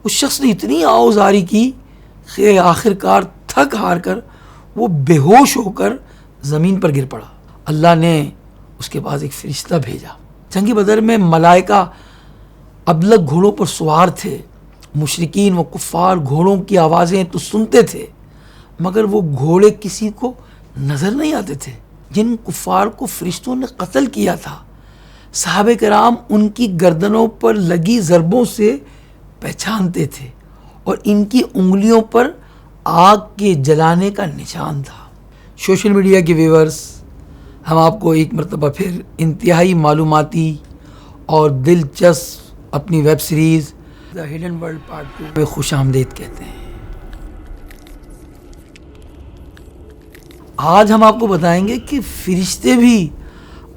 اس شخص نے اتنی آوازاری کی کہ آخر کار تھک ہار کر وہ بے ہوش ہو کر زمین پر گر پڑا۔ اللہ نے اس کے پاس ایک فرشتہ بھیجا۔ جنگ بدر میں ملائکہ ابلغ گھوڑوں پر سوار تھے۔ مشرکین و کفار گھوڑوں کی آوازیں تو سنتے تھے مگر وہ گھوڑے کسی کو نظر نہیں آتے تھے۔ جن کفار کو فرشتوں نے قتل کیا تھا، صحابہ کرام ان کی گردنوں پر لگی ضربوں سے پہچانتے تھے اور ان کی انگلیوں پر آگ کے جلانے کا نشان تھا۔ سوشل میڈیا کے ویورز، ہم آپ کو ایک مرتبہ پھر انتہائی معلوماتی اور دلچسپ اپنی web series the hidden world part 2 میں خوش آمدید کہتے ہیں۔ آج ہم آپ کو بتائیں گے کہ فرشتے بھی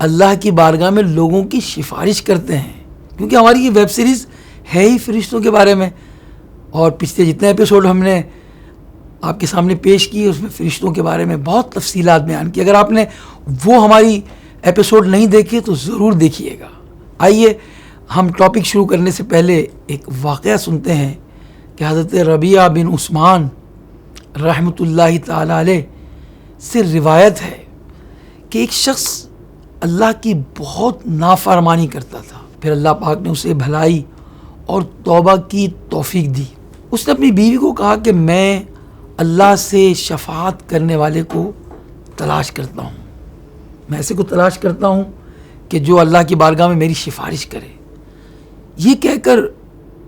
اللہ کی بارگاہ میں لوگوں کی سفارش کرتے ہیں، کیونکہ ہماری یہ ویب سیریز ہے ہی فرشتوں کے بارے میں، اور پچھلے جتنے ایپیسوڈ ہم نے آپ کے سامنے پیش کی اس میں فرشتوں کے بارے میں بہت تفصیلات بیان کی۔ اگر آپ نے وہ ہماری ایپیسوڈ نہیں دیکھے تو ضرور دیکھیے گا۔ آئیے ہم ٹاپک شروع کرنے سے پہلے ایک واقعہ سنتے ہیں کہ حضرت ربیعہ بن عثمان رحمۃ اللہ تعالی علیہ سے روایت ہے کہ ایک شخص اللہ کی بہت نافرمانی کرتا تھا، پھر اللہ پاک نے اسے بھلائی اور توبہ کی توفیق دی۔ اس نے اپنی بیوی کو کہا کہ میں اللہ سے شفاعت کرنے والے کو تلاش کرتا ہوں، میں ایسے کو تلاش کرتا ہوں کہ جو اللہ کی بارگاہ میں میری سفارش کرے۔ یہ کہہ کر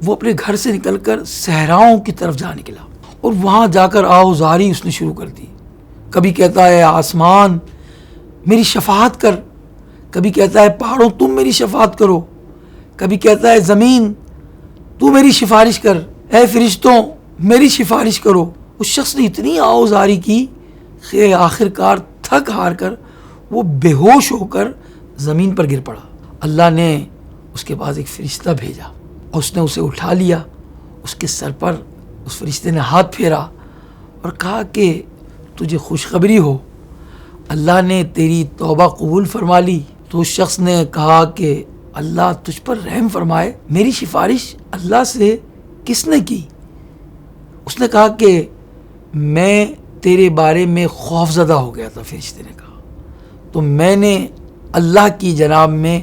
وہ اپنے گھر سے نکل کر صحراؤں کی طرف جا نکلا اور وہاں جا کر آوازاری اس نے شروع کر دی۔ کبھی کہتا ہے آسمان میری شفاعت کر، کبھی کہتا ہے پہاڑوں تم میری شفاعت کرو، کبھی کہتا ہے زمین تو میری سفارش کر، اے فرشتوں میری سفارش کرو۔ اس شخص نے اتنی آوازاری کی کہ آخر کار تھک ہار کر وہ بے ہوش ہو کر زمین پر گر پڑا۔ اللہ نے اس کے پاس ایک فرشتہ بھیجا اور اس نے اسے اٹھا لیا۔ اس کے سر پر اس فرشتے نے ہاتھ پھیرا اور کہا کہ تجھے خوشخبری ہو، اللہ نے تیری توبہ قبول فرما لی۔ تو اس شخص نے کہا کہ اللہ تجھ پر رحم فرمائے، میری سفارش اللہ سے کس نے کی؟ اس نے کہا کہ میں تیرے بارے میں خوف زدہ ہو گیا تھا۔ فرشتے نے کہا تو میں نے اللہ کی جناب میں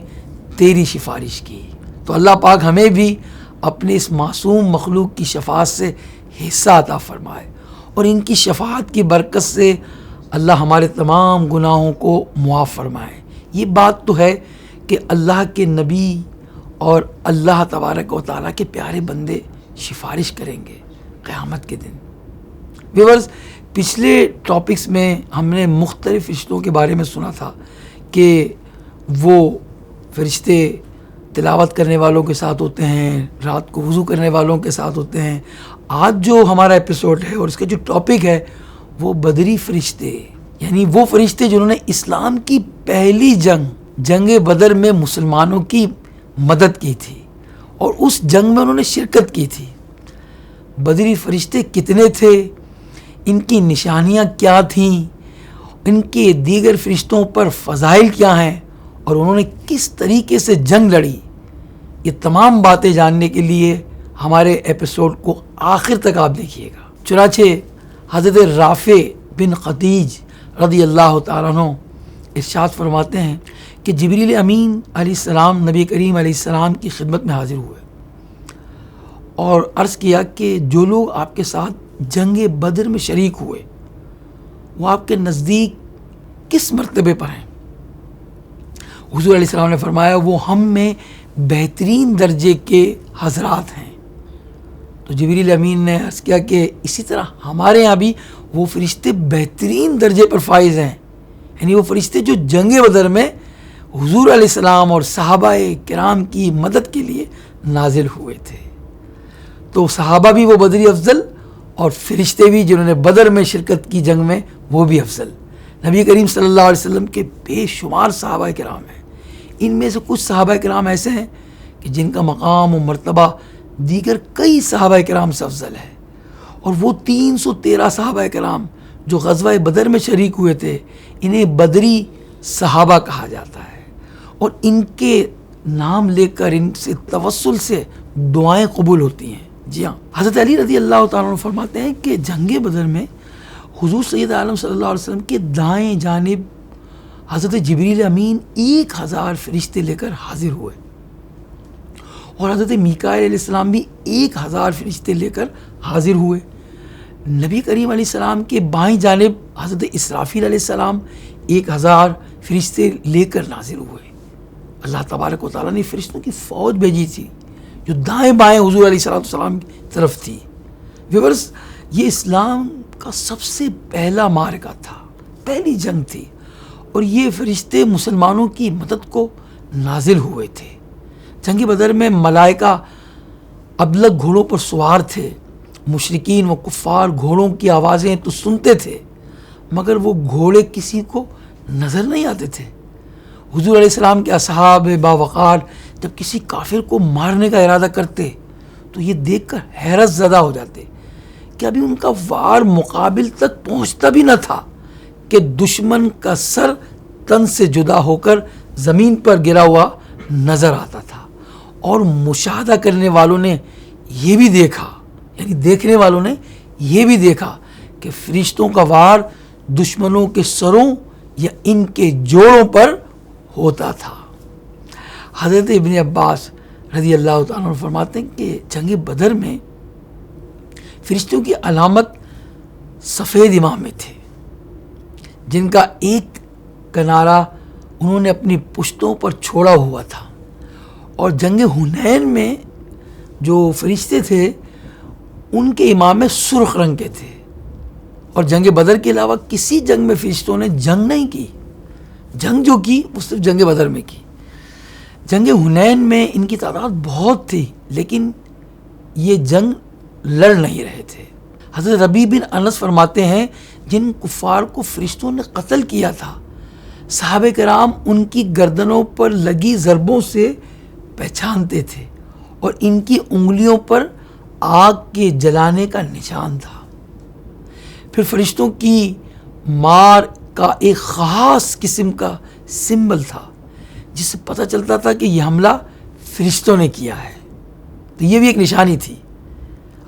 تیری سفارش کی۔ تو اللہ پاک ہمیں بھی اپنے اس معصوم مخلوق کی شفاعت سے حصہ عطا فرمائے، اور ان کی شفاعت کی برکت سے اللہ ہمارے تمام گناہوں کو معاف فرمائے۔ یہ بات تو ہے کہ اللہ کے نبی اور اللہ تبارک و تعالیٰ کے پیارے بندے سفارش کریں گے قیامت کے دن۔ ویورز، پچھلے ٹاپکس میں ہم نے مختلف فرشتوں کے بارے میں سنا تھا کہ وہ فرشتے تلاوت کرنے والوں کے ساتھ ہوتے ہیں، رات کو وضو کرنے والوں کے ساتھ ہوتے ہیں۔ آج جو ہمارا ایپیسوڈ ہے اور اس کا جو ٹاپک ہے وہ بدری فرشتے، یعنی وہ فرشتے جنہوں نے اسلام کی پہلی جنگ بدر میں مسلمانوں کی مدد کی تھی اور اس جنگ میں انہوں نے شرکت کی تھی۔ بدری فرشتے کتنے تھے، ان کی نشانیاں کیا تھیں، ان کے دیگر فرشتوں پر فضائل کیا ہیں اور انہوں نے کس طریقے سے جنگ لڑی، یہ تمام باتیں جاننے کے لیے ہمارے ایپیسوڈ کو آخر تک آپ دیکھیے گا۔ چنانچہ حضرت رافع بن خدیج رضی اللہ تعالیٰ عنہ ارشاد فرماتے ہیں کہ جبریل امین علیہ السلام نبی کریم علیہ السلام کی خدمت میں حاضر ہوئے اور عرض کیا کہ جو لوگ آپ کے ساتھ جنگ بدر میں شریک ہوئے وہ آپ کے نزدیک کس مرتبے پر ہیں؟ حضور علیہ السلام نے فرمایا وہ ہم میں بہترین درجے کے حضرات ہیں۔ تو جبریل امین نے عرض کیا کہ اسی طرح ہمارے یہاں بھی وہ فرشتے بہترین درجے پر فائز ہیں، یعنی وہ فرشتے جو جنگ بدر میں حضور علیہ السلام اور صحابہ کرام کی مدد کے لیے نازل ہوئے تھے۔ تو صحابہ بھی وہ بدری افضل اور فرشتے بھی جنہوں نے بدر میں شرکت کی جنگ میں وہ بھی افضل۔ نبی کریم صلی اللہ علیہ وسلم کے بے شمار صحابہ کرام ہیں، ان میں سے کچھ صحابہ کرام ایسے ہیں کہ جن کا مقام و مرتبہ دیگر کئی صحابہ کرام سے افضل ہے، اور وہ 313 صحابہ کرام جو غزوہ بدر میں شریک ہوئے تھے انہیں بدری صحابہ کہا جاتا ہے، اور ان کے نام لے کر ان سے توسل سے دعائیں قبول ہوتی ہیں۔ جی ہاں، حضرت علی رضی اللہ تعالیٰ عنہ فرماتے ہیں کہ جنگ بدر میں حضور سید عالم صلی اللہ علیہ وسلم کے دائیں جانب حضرت جبریل امین 1000 فرشتے لے کر حاضر ہوئے، اور حضرت میکائیل علیہ السلام بھی 1000 فرشتے لے کر حاضر ہوئے۔ نبی کریم علیہ السلام کے بائیں جانب حضرت اسرافیل علیہ السلام 1000 فرشتے لے کر نازل ہوئے۔ اللہ تبارک و تعالیٰ نے فرشتوں کی فوج بھیجی تھی جو دائیں بائیں حضور علیہ السلام کی طرف تھی۔ ویورز، یہ اسلام کا سب سے پہلا معرکہ تھا، پہلی جنگ تھی، اور یہ فرشتے مسلمانوں کی مدد کو نازل ہوئے تھے۔ جنگ بدر میں ملائکہ ابلغ گھوڑوں پر سوار تھے۔ مشرکین و کفار گھوڑوں کی آوازیں تو سنتے تھے، مگر وہ گھوڑے کسی کو نظر نہیں آتے تھے۔ حضور علیہ السلام کے اصحاب باوقار جب کسی کافر کو مارنے کا ارادہ کرتے تو یہ دیکھ کر حیرت زدہ ہو جاتے کہ ابھی ان کا وار مقابل تک پہنچتا بھی نہ تھا کہ دشمن کا سر تن سے جدا ہو کر زمین پر گرا ہوا نظر آتا تھا، اور مشاہدہ کرنے والوں نے یہ بھی دیکھا، یعنی دیکھنے والوں نے یہ بھی دیکھا کہ فرشتوں کا وار دشمنوں کے سروں یا ان کے جوڑوں پر ہوتا تھا۔ حضرت ابن عباس رضی اللہ تعالیٰ عنہ فرماتے ہیں کہ جنگ بدر میں فرشتوں کی علامت سفید امامے تھے، جن کا ایک کنارہ انہوں نے اپنی پشتوں پر چھوڑا ہوا تھا، اور جنگ حنین میں جو فرشتے تھے ان کے امامے سرخ رنگ کے تھے۔ اور جنگ بدر کے علاوہ کسی جنگ میں فرشتوں نے جنگ نہیں کی، جنگ جو کی وہ صرف جنگ بدر میں کی۔ جنگ حنین میں ان کی تعداد بہت تھی، لیکن یہ جنگ لڑ نہیں رہے تھے۔ حضرت ربیع بن انس فرماتے ہیں جن کفار کو فرشتوں نے قتل کیا تھا، صحابہ کرام ان کی گردنوں پر لگی ضربوں سے پہچانتے تھے، اور ان کی انگلیوں پر آگ کے جلانے کا نشان تھا۔ پھر فرشتوں کی مار کا ایک خاص قسم کا سمبل تھا جس سے پتہ چلتا تھا کہ یہ حملہ فرشتوں نے کیا ہے، تو یہ بھی ایک نشانی تھی۔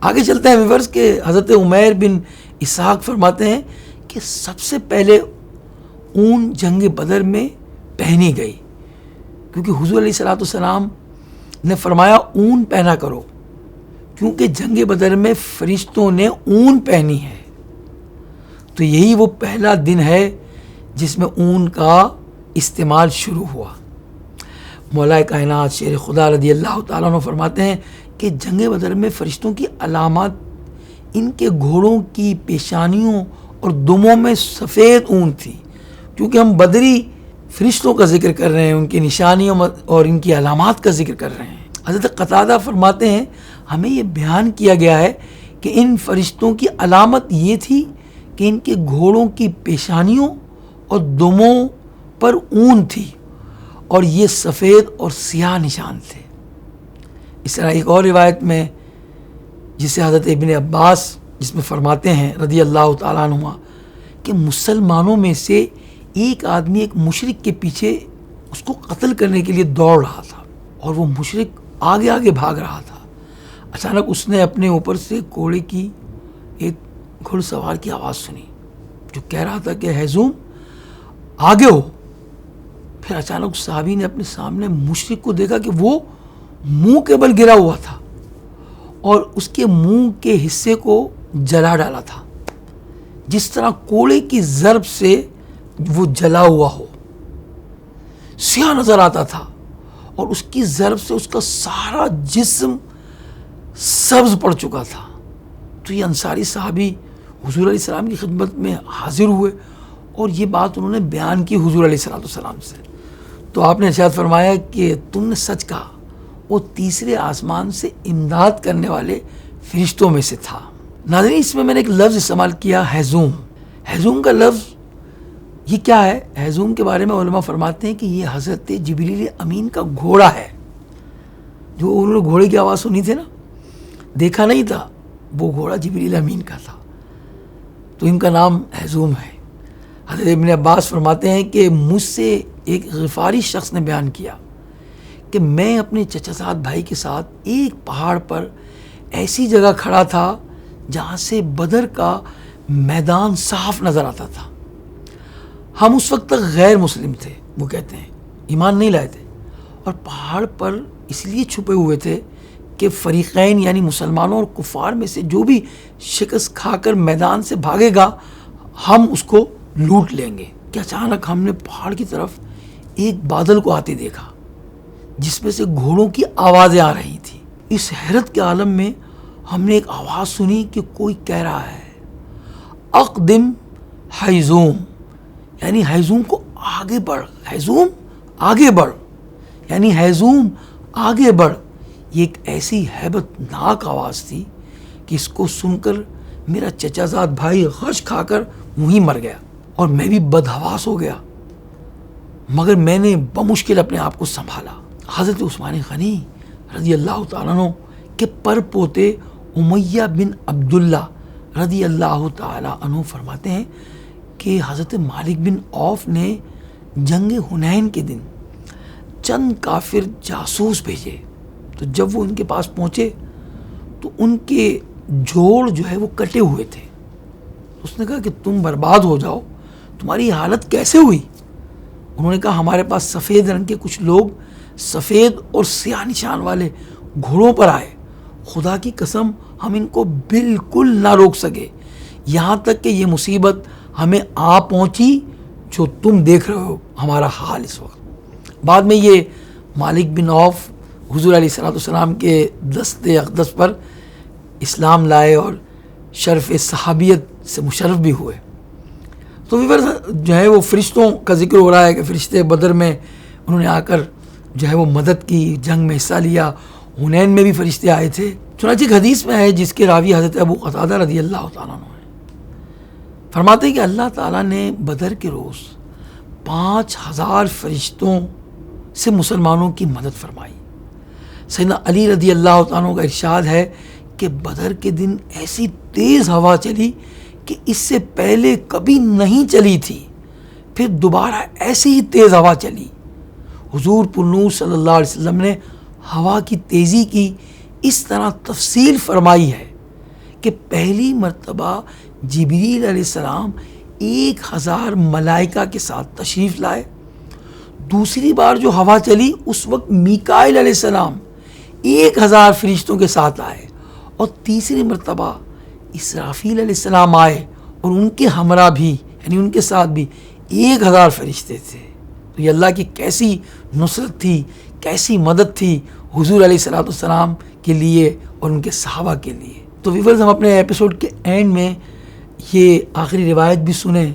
آگے چلتے ہیں ویورز کہ حضرت عمیر بن اسحاق فرماتے ہیں کہ سب سے پہلے اون جنگ بدر میں پہنی گئی، کیونکہ حضور علیہ السلام نے فرمایا اون پہنا کرو، کیونکہ جنگ بدر میں فرشتوں نے اون پہنی ہے۔ تو یہی وہ پہلا دن ہے جس میں اون کا استعمال شروع ہوا۔ مولا کائنات شیر خدا رضی اللہ تعالیٰ عنہ فرماتے ہیں کہ جنگ بدر میں فرشتوں کی علامات ان کے گھوڑوں کی پیشانیوں اور دموں میں سفید اون تھی۔ کیونکہ ہم بدری فرشتوں کا ذکر کر رہے ہیں، ان کی نشانیوں اور ان کی علامات کا ذکر کر رہے ہیں۔ حضرت قتادہ فرماتے ہیں ہمیں یہ بیان کیا گیا ہے کہ ان فرشتوں کی علامت یہ تھی کہ ان کے گھوڑوں کی پیشانیوں اور دموں پر اون تھی، اور یہ سفید اور سیاہ نشان تھے۔ اس طرح ایک اور روایت میں جسے حضرت ابن عباس جس میں فرماتے ہیں رضی اللہ تعالیٰ عنہ کہ مسلمانوں میں سے ایک آدمی ایک مشرک کے پیچھے اس کو قتل کرنے کے لیے دوڑ رہا تھا، اور وہ مشرک آگے آگے بھاگ رہا تھا۔ اچانک اس نے اپنے اوپر سے گھوڑے کی ایک گھڑ سوار کی آواز سنی جو کہہ رہا تھا کہ ہیزوم آگے ہو۔ پھر اچانک صحابی نے اپنے سامنے مشرک کو دیکھا کہ وہ منہ کے بل گرا ہوا تھا، اور اس کے منہ کے حصے کو جلا ڈالا تھا، جس طرح کوڑے کی ضرب سے وہ جلا ہوا ہو، سیاہ نظر آتا تھا، اور اس کی ضرب سے اس کا سارا جسم سبز پڑ چکا تھا۔ تو یہ انصاری صحابی حضور علیہ السلام کی خدمت میں حاضر ہوئے، اور یہ بات انہوں نے بیان کی حضور علیہ السلام سے۔ تو آپ نے ارشاد فرمایا کہ تم نے سچ کہا، وہ تیسرے آسمان سے امداد کرنے والے فرشتوں میں سے تھا۔ ناظرین، اس میں نے ایک لفظ استعمال کیا، ہیزوم۔ ہیزوم کا لفظ یہ کیا ہے؟ ہیزوم کے بارے میں علماء فرماتے ہیں کہ یہ حضرت جبریل امین کا گھوڑا ہے۔ جو انہوں نے گھوڑے کی آواز سنی تھی نا، دیکھا نہیں تھا، وہ گھوڑا جبریل امین کا تھا، تو ان کا نام ہیزوم ہے۔ حضرت ابن عباس فرماتے ہیں کہ مجھ سے ایک غفاری شخص نے بیان کیا کہ میں اپنے چچا زاد بھائی کے ساتھ ایک پہاڑ پر ایسی جگہ کھڑا تھا جہاں سے بدر کا میدان صاف نظر آتا تھا. ہم اس وقت تک غیر مسلم تھے، وہ کہتے ہیں ایمان نہیں لائے تھے، اور پہاڑ پر اس لیے چھپے ہوئے تھے کہ فریقین یعنی مسلمانوں اور کفار میں سے جو بھی شکست کھا کر میدان سے بھاگے گا ہم اس کو لوٹ لیں گے. کہ اچانک ہم نے پہاڑ کی طرف ایک بادل کو آتے دیکھا جس میں سے گھوڑوں کی آوازیں آ رہی تھیں. اس حیرت کے عالم میں ہم نے ایک آواز سنی کہ کوئی کہہ رہا ہے اقدم حیزوم، یعنی حیزوم کو آگے بڑھ، حیزوم آگے بڑھ، یعنی حیزوم آگے بڑھ. یہ ایک ایسی ہیبت ناک آواز تھی کہ اس کو سن کر میرا چچا زاد بھائی غش کھا کر وہیں مر گیا اور میں بھی بدحواس ہو گیا، مگر میں نے بمشکل اپنے آپ کو سنبھالا. حضرت عثمان غنی رضی اللہ تعالیٰ عنہ کے پر پوتے امیہ بن عبداللہ رضی اللہ تعالیٰ عنہ فرماتے ہیں کہ حضرت مالک بن عوف نے جنگ حنین کے دن چند کافر جاسوس بھیجے. تو جب وہ ان کے پاس پہنچے تو ان کے جوڑ جو ہے وہ کٹے ہوئے تھے. اس نے کہا کہ تم برباد ہو جاؤ، تمہاری حالت کیسے ہوئی؟ انہوں نے کہا ہمارے پاس سفید رنگ کے کچھ لوگ سفید اور سیاہ نشان والے گھوڑوں پر آئے، خدا کی قسم ہم ان کو بالکل نہ روک سکے، یہاں تک کہ یہ مصیبت ہمیں آ پہنچی جو تم دیکھ رہے ہو ہمارا حال اس وقت. بعد میں یہ مالک بن عوف حضور علیہ السلام کے دست اقدس پر اسلام لائے اور شرف صحابیت سے مشرف بھی ہوئے. تو جو ہے وہ فرشتوں کا ذکر ہو رہا ہے کہ فرشتے بدر میں انہوں نے آ کر جو ہے وہ مدد کی، جنگ میں حصہ لیا. حنین میں بھی فرشتے آئے تھے. چنانچہ ایک حدیث میں ہے جس کے راوی حضرت ابو قتادہ رضی اللہ تعالیٰ عنہ ہیں، فرماتے ہیں کہ اللہ تعالیٰ نے بدر کے روز 5000 فرشتوں سے مسلمانوں کی مدد فرمائی. سیدنا علی رضی اللہ تعالیٰ عنہ کا ارشاد ہے کہ بدر کے دن ایسی تیز ہوا چلی کہ اس سے پہلے کبھی نہیں چلی تھی. پھر دوبارہ ایسی ہی تیز ہوا چلی. حضور پرنور صلی اللہ علیہ وسلم نے ہوا کی تیزی کی اس طرح تفصیل فرمائی ہے کہ پہلی مرتبہ جبریل علیہ السلام 1000 ملائکہ کے ساتھ تشریف لائے. دوسری بار جو ہوا چلی اس وقت میکائیل علیہ السلام 1000 فرشتوں کے ساتھ آئے، اور تیسری مرتبہ اسرافیل علیہ السلام آئے اور ان کے ہمراہ بھی یعنی ان کے ساتھ بھی 1000 فرشتے تھے. تو یہ اللہ کی کیسی نصرت تھی، کیسی مدد تھی حضور علیہ السلام کے لیے اور ان کے صحابہ کے لیے. تو ویورز ہم اپنے ایپیسوڈ کے اینڈ میں یہ آخری روایت بھی سنیں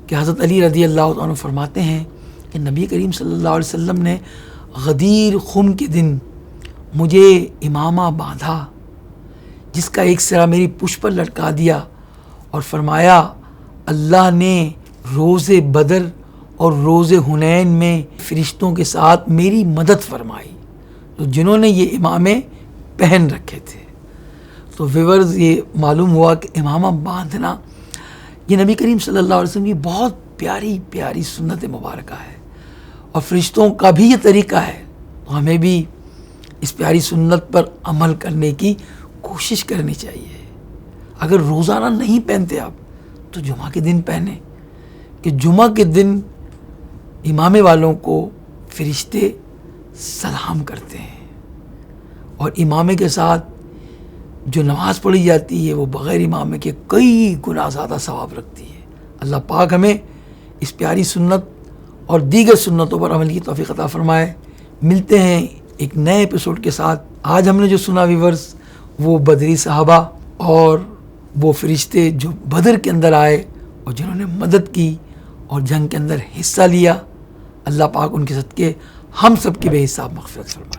کہ حضرت علی رضی اللہ عنہ فرماتے ہیں کہ نبی کریم صلی اللہ علیہ وسلم نے غدیر خم کے دن مجھے امامہ باندھا جس کا ایک سرا میری پشت پر لٹکا دیا اور فرمایا اللہ نے روز بدر اور روز حنین میں فرشتوں کے ساتھ میری مدد فرمائی، تو جنہوں نے یہ امامے پہن رکھے تھے. تو ویورز یہ معلوم ہوا کہ امامہ باندھنا یہ نبی کریم صلی اللہ علیہ وسلم کی بہت پیاری پیاری سنت مبارکہ ہے، اور فرشتوں کا بھی یہ طریقہ ہے. تو ہمیں بھی اس پیاری سنت پر عمل کرنے کی کوشش کرنی چاہیے. اگر روزانہ نہیں پہنتے آپ تو جمعہ کے دن پہنیں، کہ جمعہ کے دن امامے والوں کو فرشتے سلام کرتے ہیں، اور امامے کے ساتھ جو نماز پڑھی جاتی ہے وہ بغیر امامے کے کئی گنا زیادہ ثواب رکھتی ہے. اللہ پاک ہمیں اس پیاری سنت اور دیگر سنتوں پر عمل کی توفیق عطا فرمائے. ملتے ہیں ایک نئے ایپیسوڈ کے ساتھ. آج ہم نے جو سنا ویورز وہ بدری صحابہ اور وہ فرشتے جو بدر کے اندر آئے اور جنہوں نے مدد کی اور جنگ کے اندر حصہ لیا. اللہ پاک ان کے صدقے ہم سب کی بے حساب مغفرت فرمائے.